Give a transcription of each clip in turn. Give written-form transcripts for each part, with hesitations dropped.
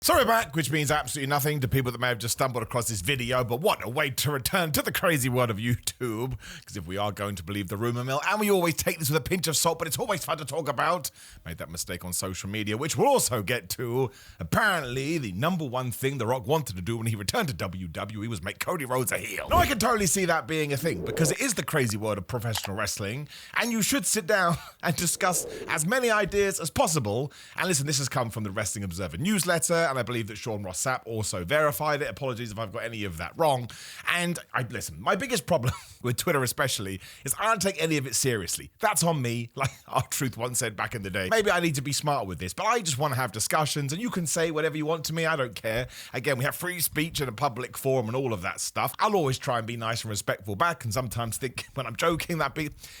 So we're back, which means absolutely nothing to people that may have just stumbled across this video, but what a way to return to the crazy world of YouTube, because if we are going to believe the rumor mill, and we always take this with a pinch of salt, but it's always fun to talk about, made that mistake on social media, which we'll also get to. Apparently, the number one thing The Rock wanted to do when he returned to WWE was make Cody Rhodes a heel. Now, I can totally see that being a thing, because it is the crazy world of professional wrestling, and you should sit down and discuss as many ideas as possible. And listen, this has come from the Wrestling Observer newsletter, and I believe that Sean Ross Sapp also verified it. Apologies if I've got any of that wrong. And listen, my biggest problem with Twitter especially is I don't take any of it seriously. That's on me, like R-Truth once said back in the day. Maybe I need to be smarter with this, but I just want to have discussions, and you can say whatever you want to me. I don't care. Again, we have free speech and a public forum and all of that stuff. I'll always try and be nice and respectful back, and sometimes think when I'm joking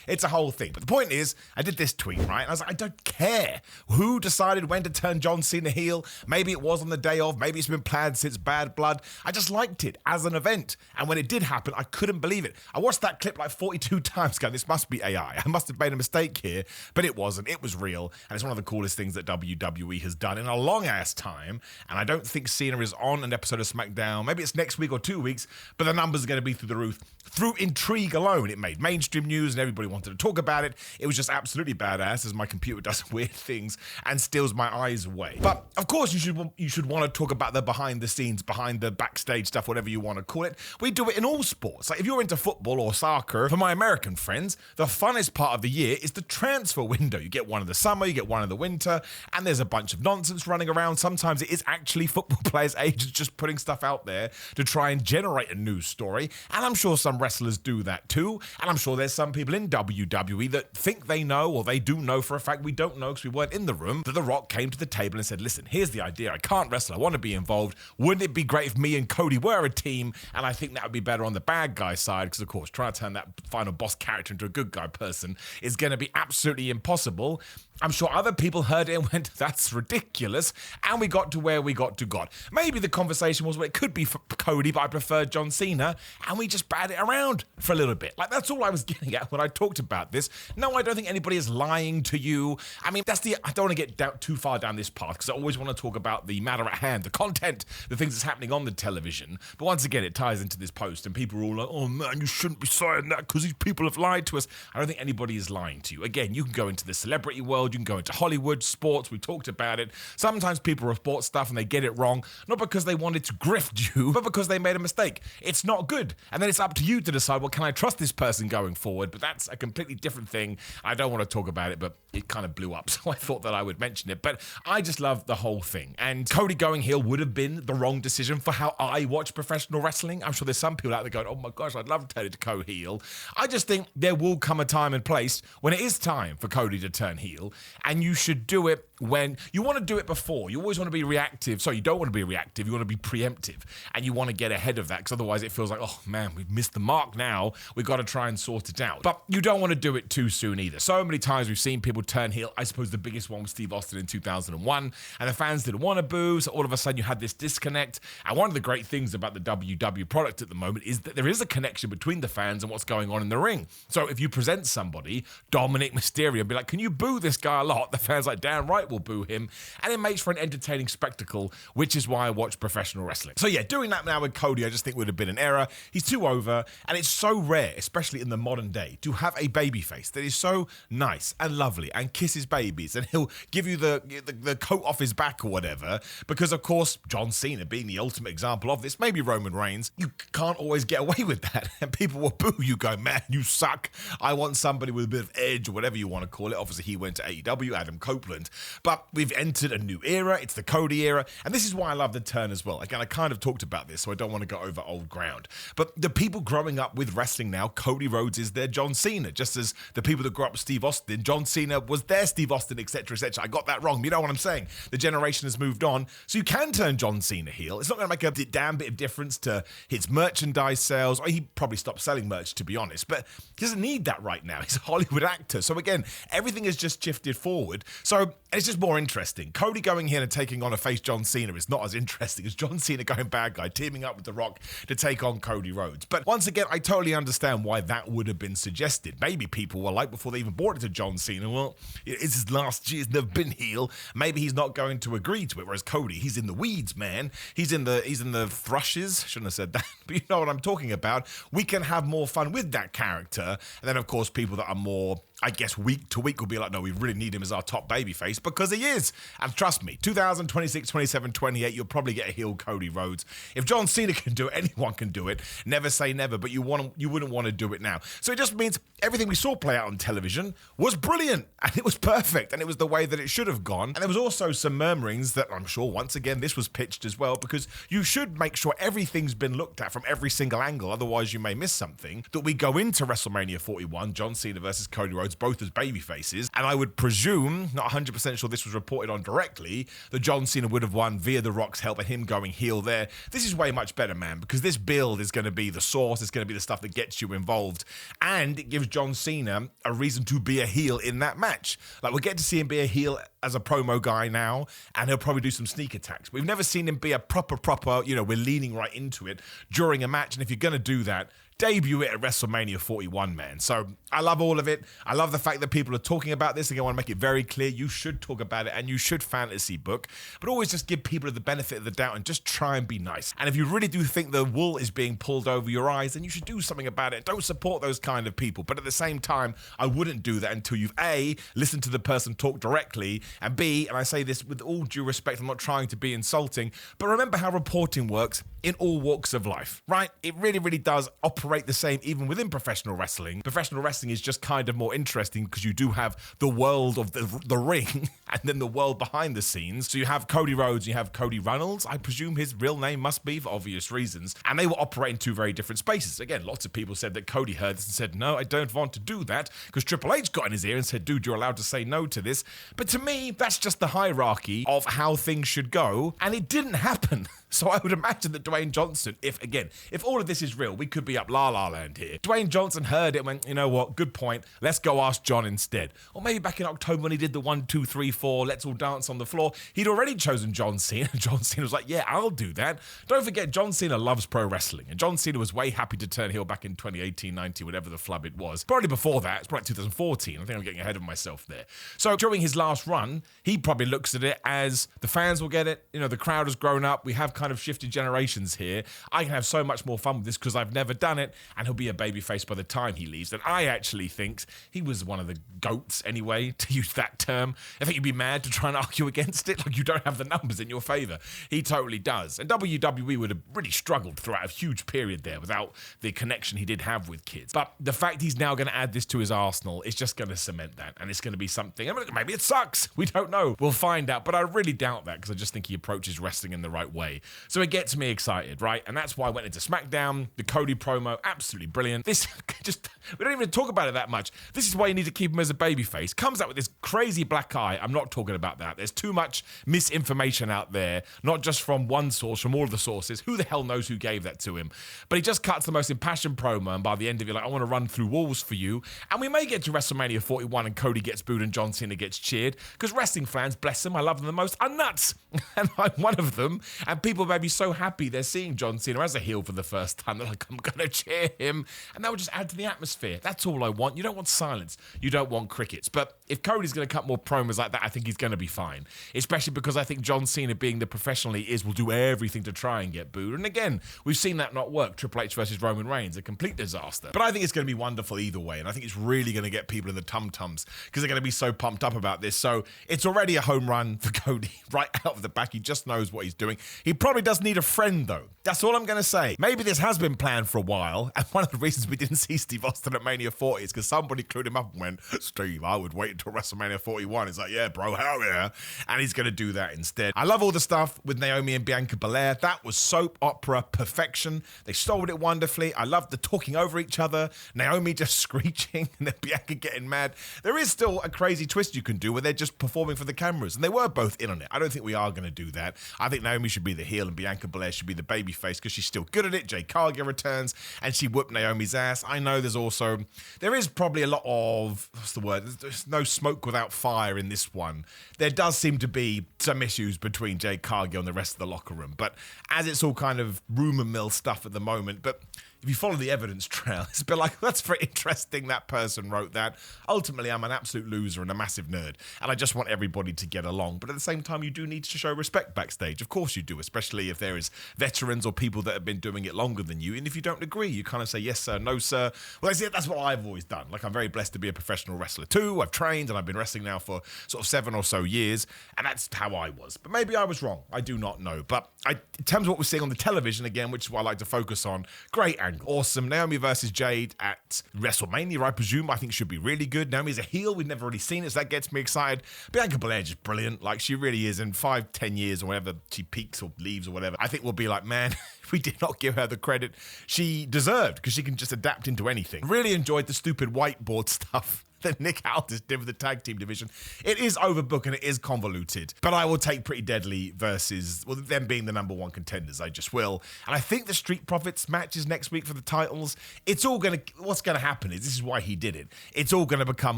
it's a whole thing. But the point is, I did this tweet, right? And I was like, I don't care who decided when to turn John Cena heel. Maybe it was on the day of, maybe it's been planned since Bad Blood. I just liked it as an event. And when it did happen, I couldn't believe it. I watched that clip like 42 times going, this must be AI. I must have made a mistake here, but it wasn't. It was real. And it's one of the coolest things that WWE has done in a long ass time. And I don't think Cena is on an episode of SmackDown. Maybe it's next week or 2 weeks, but the numbers are going to be through the roof. Through intrigue alone, it made mainstream news and everybody wanted to talk about it. It was just absolutely badass as my computer does weird things and steals my eyes away. But of course, you should want to talk about the behind the scenes, behind the backstage stuff, whatever you want to call it. We do it in all sports. Like if you're into football or soccer, for my American friends, the funnest part of the year is the transfer window. You get one in the summer, you get one in the winter, and there's a bunch of nonsense running around. Sometimes it is actually football players, agents just putting stuff out there to try and generate a news story. And I'm sure some wrestlers do that too. And I'm sure there's some people in WWE that think they know, or they do know for a fact, we don't know because we weren't in the room, that The Rock came to the table and said, listen, here's the idea. I can't wrestle. I want to be involved. Wouldn't it be great if me and Cody were a team? And I think that would be better on the bad guy side, because of course, trying to turn that final boss character into a good guy person is going to be absolutely impossible. I'm sure other people heard it and went, that's ridiculous. And we got to where we got to God. Maybe the conversation was, well, it could be for Cody, but I prefer John Cena. And we just batted it around for a little bit. Like, that's all I was getting at when I talked about this. No, I don't think anybody is lying to you. I mean, I don't want to get too far down this path, because I always want to talk about the matter at hand, the content, the things that's happening on the television. But once again, it ties into this post, and people are all like, oh man, you shouldn't be saying that because these people have lied to us. I don't think anybody is lying to you. Again, you can go into the celebrity world, you can go into Hollywood, sports, we talked about it. Sometimes people report stuff and they get it wrong, not because they wanted to grift you, but because they made a mistake. It's not good. And then it's up to you to decide, well, can I trust this person going forward? But that's a completely different thing. I don't want to talk about it, but it kind of blew up, so I thought that I would mention it. But I just love the whole thing. And Cody going heel would have been the wrong decision for how I watch professional wrestling. I'm sure there's some people out there going, oh my gosh, I'd love to turn it to Cody heel. I just think there will come a time and place when it is time for Cody to turn heel, and you should do it when you want to do it before. You always want to be reactive. So you don't want to be reactive. You want to be preemptive, and you want to get ahead of that, because otherwise it feels like, oh man, we've missed the mark now. We've got to try and sort it out. But you don't want to do it too soon either. So many times we've seen people turn heel. I suppose the biggest one was Steve Austin in 2001, and the fans didn't want to boo. So all of a sudden you had this disconnect. And one of the great things about the WW product at the moment is that there is a connection between the fans and what's going on in the ring. So if you present somebody, Dominic Mysterio, and be like, can you boo this guy a lot? The fans like, damn right we'll boo him. And it makes for an entertaining spectacle, which is why I watch professional wrestling. So yeah, doing that now with Cody, I just think would have been an error. He's too over, and it's so rare, especially in the modern day, to have a babyface that is so nice and lovely and kisses babies, and he'll give you the coat off his back or whatever, because of course, John Cena being the ultimate example of this, maybe Roman Reigns, you can't always get away with that. And people will boo you, go, man, you suck. I want somebody with a bit of edge, or whatever you want to call it. Obviously, he went to AEW, Adam Copeland. But we've entered a new era. It's the Cody era. And this is why I love the turn as well. Again, I kind of talked about this, so I don't want to go over old ground. But the people growing up with wrestling now, Cody Rhodes is their John Cena. Just as the people that grew up with Steve Austin, John Cena was their Steve Austin, etc., etc. I got that wrong. You know what I'm saying? The generation has moved on. So you can turn John Cena heel. It's not going to make a damn bit of difference to his merchandise sales. Or he probably stopped selling merch, to be honest. But he doesn't need that right now. He's a Hollywood actor. So again, everything has just shifted forward. So it's just more interesting. Cody going here and taking on a face John Cena is not as interesting as John Cena going bad guy, teaming up with The Rock to take on Cody Rhodes. But once again, I totally understand why that would have been suggested. Maybe people were like, before they even brought it to John Cena, well, it's his last year, he's never been heel. Maybe he's not going to agree to it. Whereas Cody, he's in the weeds, man. He's in the thrushes. Shouldn't have said that, but you know what I'm talking about. We can have more fun with that character. And then, of course, people that are more, I guess, week to week will be like, no, we really need him as our top babyface, because he is. And trust me, 2026, 27, 28, you'll probably get a heel Cody Rhodes. If John Cena can do it, anyone can do it. Never say never, but you wouldn't want to do it now. So it just means everything we saw play out on television was brilliant, and it was perfect, and it was the way that it should have gone. And there was also some murmurings that I'm sure, once again, this was pitched as well, because you should make sure everything's been looked at from every single angle, otherwise you may miss something, that we go into WrestleMania 41, John Cena versus Cody Rhodes, both as babyfaces, and I would presume, not 100% sure this was reported on directly, that John Cena would have won via The Rock's help and him going heel there. This is way much better, man, because this build is going to be the source, it's going to be the stuff that gets you involved, and it gives John Cena a reason to be a heel in that match. Like, we'll get to see him be a heel as a promo guy now, and he'll probably do some sneak attacks. We've never seen him be a proper, we're leaning right into it during a match, and if you're going to do that, debut it at WrestleMania 41, man. So I love all of it. I love the fact that people are talking about this. Again, I want to make it very clear, you should talk about it and you should fantasy book, but always just give people the benefit of the doubt and just try and be nice. And if you really do think the wool is being pulled over your eyes, then you should do something about it. Don't support those kind of people. But at the same time, I wouldn't do that until you've A, listened to the person talk directly, and B, and I say this with all due respect, I'm not trying to be insulting, but remember how reporting works in all walks of life, right? It really, really does operate the same even within professional wrestling. Professional wrestling is just kind of more interesting because you do have the world of the ring and then the world behind the scenes. So you have Cody Rhodes, you have Cody Reynolds, I presume his real name must be for obvious reasons, and they will operate in two very different spaces. Again, lots of people said that Cody heard this and said, no, I don't want to do that, because Triple H got in his ear and said, dude, you're allowed to say no to this. But to me, that's just the hierarchy of how things should go, and it didn't happen. So I would imagine that Dwayne Johnson, if all of this is real, we could be up La La Land here. Dwayne Johnson heard it and went, you know what, good point, let's go ask John instead. Or maybe back in October when he did the 1, 2, 3, 4, let's all dance on the floor, he'd already chosen John Cena. John Cena was like, yeah, I'll do that. Don't forget, John Cena loves pro wrestling, and John Cena was way happy to turn heel back in 2018, 19, whatever the flub it was. Probably before that, it's probably 2014. I think I'm getting ahead of myself there. So during his last run, he probably looks at it as the fans will get it, the crowd has grown up, we have kind of shifted generations here, I can have so much more fun with this because I've never done it, and he'll be a babyface by the time he leaves. And I actually think he was one of the GOATs anyway, to use that term. I think you'd be mad to try and argue against it, like you don't have the numbers in your favor. He totally does. And WWE would have really struggled throughout a huge period there without the connection he did have with kids. But the fact he's now going to add this to his arsenal is just going to cement that, and it's going to be something. I mean, maybe it sucks. We don't know. We'll find out. But I really doubt that, because I just think he approaches wrestling in the right way. So it gets me excited, right? And that's why I went into SmackDown. The Cody promo, absolutely brilliant. This just, we don't even talk about it that much. This is why you need to keep him as a babyface. Comes out with this crazy black eye. I'm not talking about that. There's too much misinformation out there, not just from one source, from all of the sources. Who the hell knows who gave that to him? But he just cuts the most impassioned promo, and by the end of it, like, I want to run through walls for you. And we may get to WrestleMania 41 and Cody gets booed and John Cena gets cheered, because wrestling fans, bless them, I love them the most, are nuts. And I'm one of them. And people may be so happy they're seeing John Cena as a heel for the first time. They're like, I'm going to cheer him. And that would just add to the atmosphere. That's all I want. You don't want silence. You don't want crickets. But if Cody's going to cut more promos like that, I think he's going to be fine. Especially because I think John Cena, being the professional he is, will do everything to try and get booed. And again, we've seen that not work. Triple H versus Roman Reigns, a complete disaster. But I think it's going to be wonderful either way. And I think it's really going to get people in the tum-tums, because they're going to be so pumped up about this. So it's already a home run for Cody right out of the back. He just knows what he's doing. He probably does need a friend, though. That's all I'm going to say. Maybe this has been planned for a while, and one of the reasons we didn't see Steve Austin at Mania 40 is because somebody clued him up and went, Steve, I would wait until WrestleMania 41. It's like, yeah, bro, hell yeah. And he's going to do that instead. I love all the stuff with Naomi and Bianca Belair. That was soap opera perfection. They sold it wonderfully. I loved the talking over each other, Naomi just screeching, and then Bianca getting mad. There is still a crazy twist you can do where they're just performing for the cameras, and they were both in on it. I don't think we are going to do that. I think Naomi should be the heel and Bianca Belair should be the the babyface because she's still good at it. Jade Cargill returns and she whooped Naomi's ass. I know there is probably a lot of, what's the word? There's no smoke without fire in this one. There does seem to be some issues between Jade Cargill and the rest of the locker room, but as it's all kind of rumor mill stuff at the moment, but if you follow the evidence trail, it's a bit like, that's very interesting that person wrote that. Ultimately, I'm an absolute loser and a massive nerd, and I just want everybody to get along. But at the same time, you do need to show respect backstage. Of course you do, especially if there is veterans or people that have been doing it longer than you. And if you don't agree, you kind of say, yes, sir, no, sir. Well, that's what I've always done. Like, I'm very blessed to be a professional wrestler too. I've trained and I've been wrestling now for sort of 7 or so years, and that's how I was. But maybe I was wrong. I do not know. But in terms of what we're seeing on the television, again, which is what I like to focus on, great angle. Awesome. Naomi versus Jade at WrestleMania, I presume. I think should be really good. Naomi's a heel. We've never really seen it, so that gets me excited. Bianca Belair is brilliant. Like, she really is. In 5-10 years or whenever she peaks or leaves or whatever, I think we'll be like, man, we did not give her the credit she deserved, because she can just adapt into anything. Really enjoyed the stupid whiteboard stuff that Nick Aldis did with the tag team division. It is overbooked and it is convoluted, but I will take Pretty Deadly versus, well, them being the number 1 contenders. I just will. And I think the Street Profits match is next week for the titles. What's going to happen is, this is why he did it, it's all going to become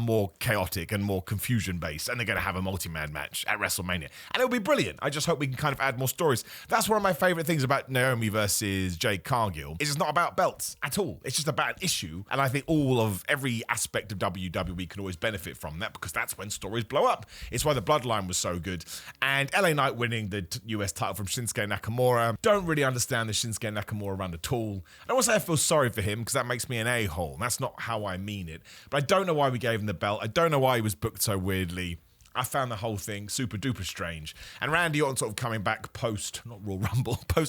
more chaotic and more confusion based, and they're going to have a multi-man match at WrestleMania, and it'll be brilliant. I just hope we can kind of add more stories. That's one of my favorite things about Naomi versus Jade Cargill, is it's not about belts at all. It's just about an issue, and I think every aspect of WWE can always benefit from that, because that's when stories blow up. It's why the Bloodline was so good. And LA Knight winning the US title from Shinsuke Nakamura. Don't really understand the Shinsuke Nakamura run at all. I don't want to say I feel sorry for him, because that makes me an a-hole. That's not how I mean it. But I don't know why we gave him the belt. I don't know why he was booked so weirdly. I found the whole thing super duper strange. And Randy Orton sort of coming back post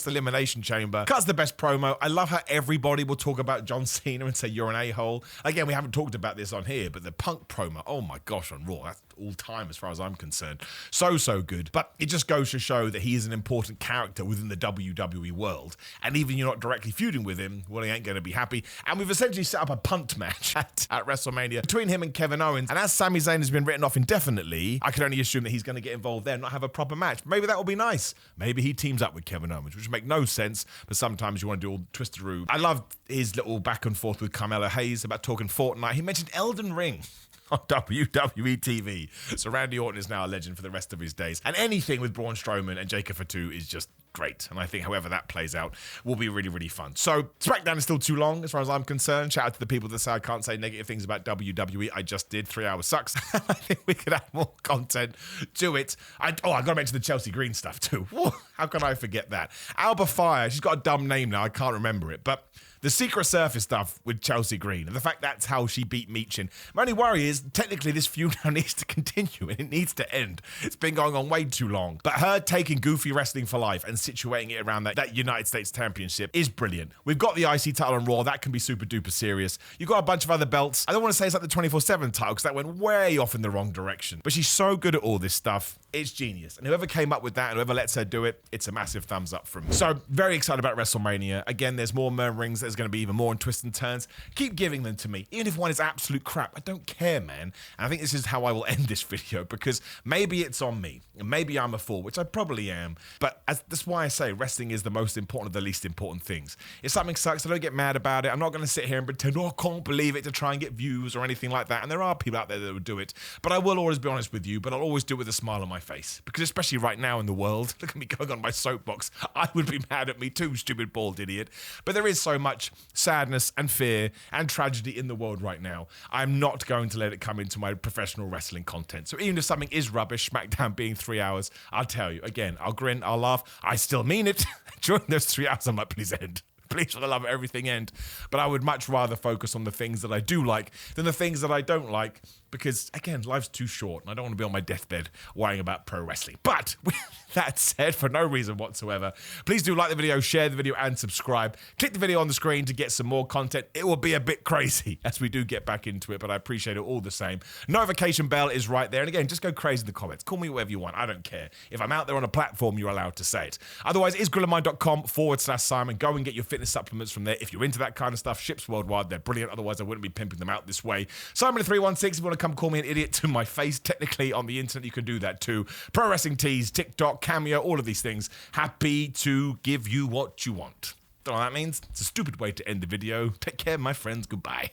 Elimination Chamber. Cuts the best promo. I love how everybody will talk about John Cena and say you're an a-hole. Again, we haven't talked about this on here, but the Punk promo, oh my gosh, on Raw, that's all time as far as I'm concerned. So good. But it just goes to show that he is an important character within the WWE world. And even you're not directly feuding with him, well, he ain't going to be happy. And we've essentially set up a punt match at WrestleMania between him and Kevin Owens. And as Sami Zayn has been written off indefinitely, I can only assume that he's going to get involved there and not have a proper match. Maybe that will be nice. Maybe he teams up with Kevin Owens, which would make no sense, but sometimes you want to do all twisted-a-roo. I loved his little back and forth with Carmelo Hayes about talking Fortnite. He mentioned Elden Ring on WWE TV. So Randy Orton is now a legend for the rest of his days. And anything with Braun Strowman and Jacob Fatu is just great. And I think however that plays out will be really, really fun. So SmackDown is still too long as far as I'm concerned. Shout out to the people that say I can't say negative things about WWE. I just did. 3 hours sucks. I think we could add more content to it. I got to mention the Chelsea Green stuff too. How can I forget that? Alba Fire, she's got a dumb name now. I can't remember it. But the Secret Surface stuff with Chelsea Green, and the fact that's how she beat Meechin. My only worry is, technically, this feud now needs to continue, and it needs to end. It's been going on way too long. But her taking Goofy Wrestling for life and situating it around that United States Championship is brilliant. We've got the IC title on Raw. That can be super duper serious. You've got a bunch of other belts. I don't want to say it's like the 24/7 title, because that went way off in the wrong direction. But she's so good at all this stuff. It's genius. And whoever came up with that and whoever lets her do it, it's a massive thumbs up from me. So, very excited about WrestleMania. Again, there's more murmurings. There's going to be even more in twists and turns. Keep giving them to me. Even if one is absolute crap, I don't care, man. And I think this is how I will end this video, because maybe it's on me. And maybe I'm a fool, which I probably am. But that's why I say wrestling is the most important of the least important things. If something sucks, I don't get mad about it. I'm not going to sit here and pretend, I can't believe it, to try and get views or anything like that. And there are people out there that will do it. But I will always be honest with you, but I'll always do it with a smile on my face. Because especially right now in the world, look at me going on my soapbox, I would be mad at me too, stupid bald idiot. But there is so much sadness and fear and tragedy in the world right now. I'm not going to let it come into my professional wrestling content. So even if something is rubbish, SmackDown being 3 hours, I'll tell you, again, I'll grin, I'll laugh, I still mean it. During those 3 hours, I'm like, please end. Please, for the love of everything, end. But I would much rather focus on the things that I do like than the things that I don't like, because, again, life's too short, and I don't want to be on my deathbed worrying about pro wrestling. But with that said, for no reason whatsoever, please do like the video, share the video, and subscribe. Click the video on the screen to get some more content. It will be a bit crazy as we do get back into it, but I appreciate it all the same. Notification bell is right there. And again, just go crazy in the comments. Call me whatever you want. I don't care. If I'm out there on a platform, you're allowed to say it. Otherwise, it is grillandmind.com/Simon. Go and get your fitness supplements from there. If you're into that kind of stuff, ships worldwide. They're brilliant. Otherwise, I wouldn't be pimping them out this way. Simon316, if you want to come call me an idiot to my face, technically on the internet, you can do that too. Pro Wrestling Tees, TikTok, Cameo, all of these things. Happy to give you what you want. Don't know what that means. It's a stupid way to end the video. Take care, my friends. Goodbye.